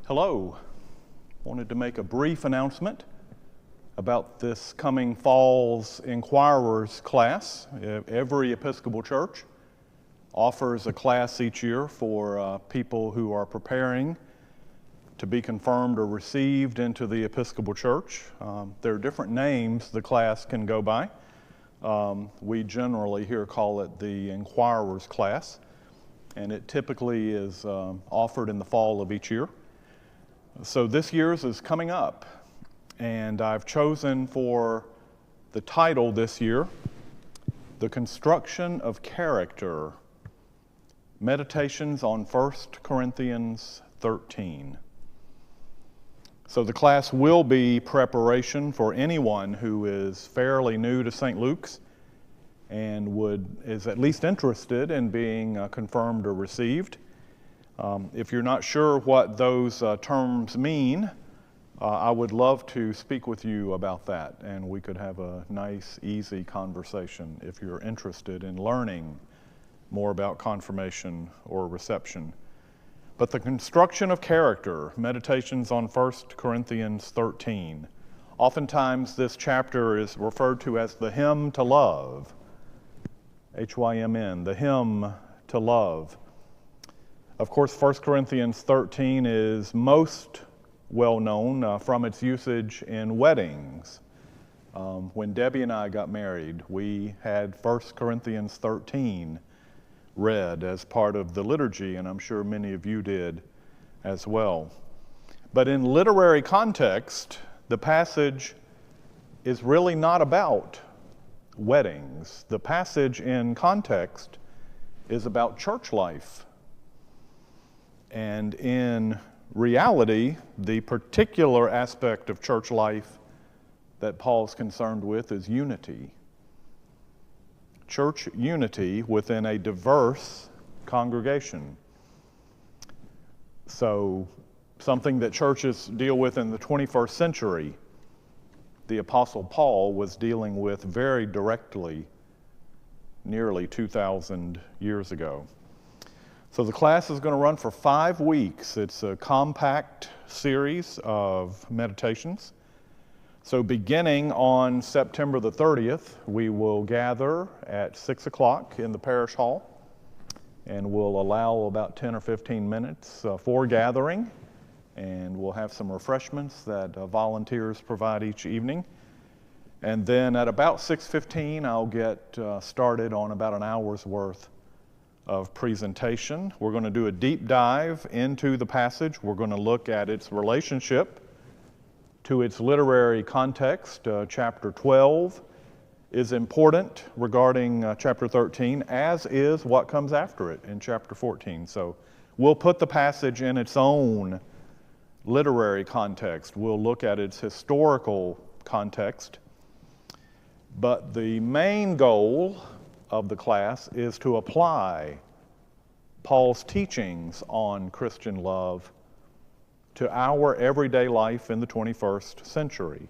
Hello. Wanted to make a brief announcement about this coming fall's Inquirers class. Every Episcopal church offers a class each year for people who are preparing to be confirmed or received into the Episcopal Church. There are different names the class can go by. We generally here call it the Inquirers class, and it typically is offered in the fall of each year. So this year's is coming up, and I've chosen for the title this year, The Construction of Character, Meditations on 1 Corinthians 13. So the class will be preparation for anyone who is fairly new to St. Luke's and is at least interested in being confirmed or received. If you're not sure what those terms mean, I would love to speak with you about that, and we could have a nice, easy conversation if you're interested in learning more about confirmation or reception. But the construction of character, meditations on 1 Corinthians 13. Oftentimes this chapter is referred to as the hymn to love, H-Y-M-N, the hymn to love. Of course, 1 Corinthians 13 is most well known from its usage in weddings. When Debbie and I got married, we had 1 Corinthians 13 read as part of the liturgy, and I'm sure many of you did as well. But in literary context, the passage is really not about weddings. The passage in context is about church life. And in reality, the particular aspect of church life that Paul's concerned with is unity. Church unity within a diverse congregation. So, something that churches deal with in the 21st century, the Apostle Paul was dealing with very directly nearly 2,000 years ago. So the class is going to run for 5 weeks. It's a compact series of meditations. So beginning on September the 30th, we will gather at 6 o'clock in the Parish Hall, and we'll allow about 10 or 15 minutes for gathering, and we'll have some refreshments that volunteers provide each evening. And then at about 6:15, I'll get started on about an hour's worth of presentation. We're going to do a deep dive into the passage. We're going to look at its relationship to its literary context. Chapter 12 is important regarding chapter 13, as is what comes after it in chapter 14. So we'll put the passage in its own literary context. We'll look at its historical context. But the main goal of the class is to apply Paul's teachings on Christian love to our everyday life in the 21st century.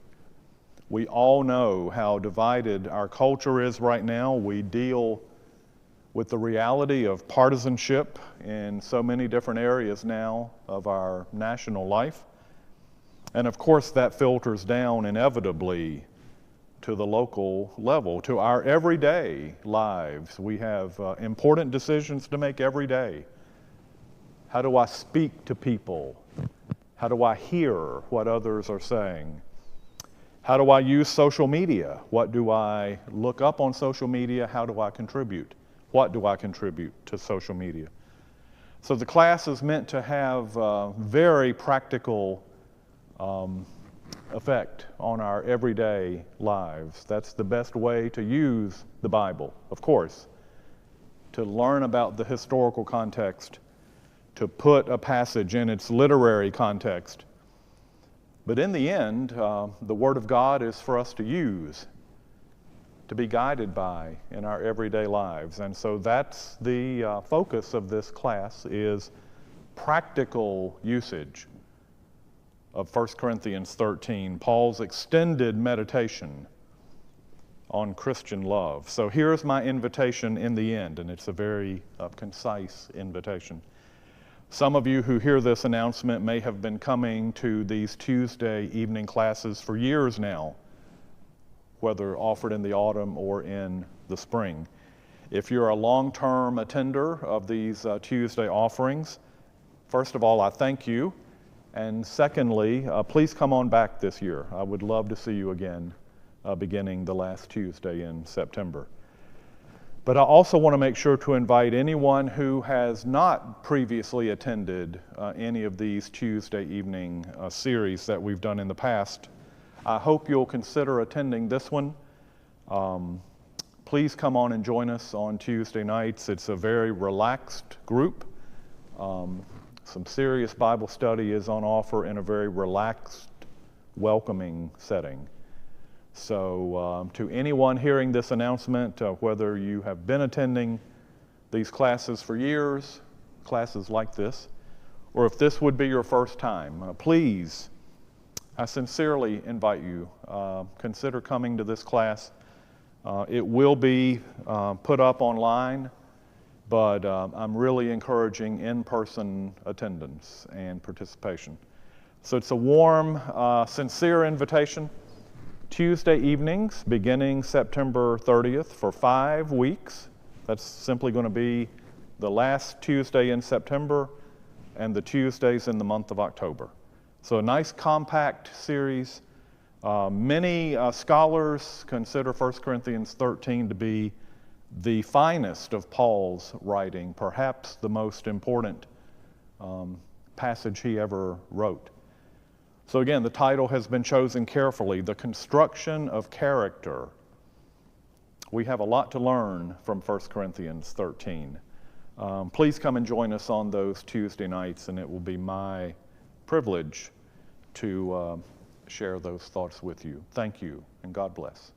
We all know how divided our culture is right now. We deal with the reality of partisanship in so many different areas now of our national life. And of course that filters down inevitably to the local level, to our everyday lives. We have important decisions to make every day. How do I speak to people? How do I hear what others are saying? How do I use social media? What do I look up on social media? How do I contribute? What do I contribute to social media? So the class is meant to have very practical effect on our everyday lives. That's the best way to use the Bible, of course, to learn about the historical context, to put a passage in its literary context. But in the end, the Word of God is for us to use, to be guided by in our everyday lives. And so that's the focus of this class, is practical usage of 1 Corinthians 13, Paul's extended meditation on Christian love. So here's my invitation in the end, and it's a very concise invitation. Some of you who hear this announcement may have been coming to these Tuesday evening classes for years now, whether offered in the autumn or in the spring. If you're a long-term attender of these Tuesday offerings, first of all, I thank you. And secondly, please come on back this year. I would love to see you again beginning the last Tuesday in September. But I also want to make sure to invite anyone who has not previously attended any of these Tuesday evening series that we've done in the past. I hope you'll consider attending this one. Please come on and join us on Tuesday nights. It's a very relaxed group. Some serious Bible study is on offer in a very relaxed, welcoming setting. So to anyone hearing this announcement, whether you have been attending these classes for years, classes like this, or if this would be your first time, please, I sincerely invite you, consider coming to this class. It will be put up online, but I'm really encouraging in-person attendance and participation. So it's a warm, sincere invitation. Tuesday evenings, beginning September 30th for 5 weeks. That's simply going to be the last Tuesday in September and the Tuesdays in the month of October. So a nice compact series. Many scholars consider 1 Corinthians 13 to be the finest of Paul's writing, perhaps the most important passage he ever wrote. So again, the title has been chosen carefully, The Construction of Character. We have a lot to learn from 1 Corinthians 13. Please come and join us on those Tuesday nights, and it will be my privilege to share those thoughts with you. Thank you, and God bless.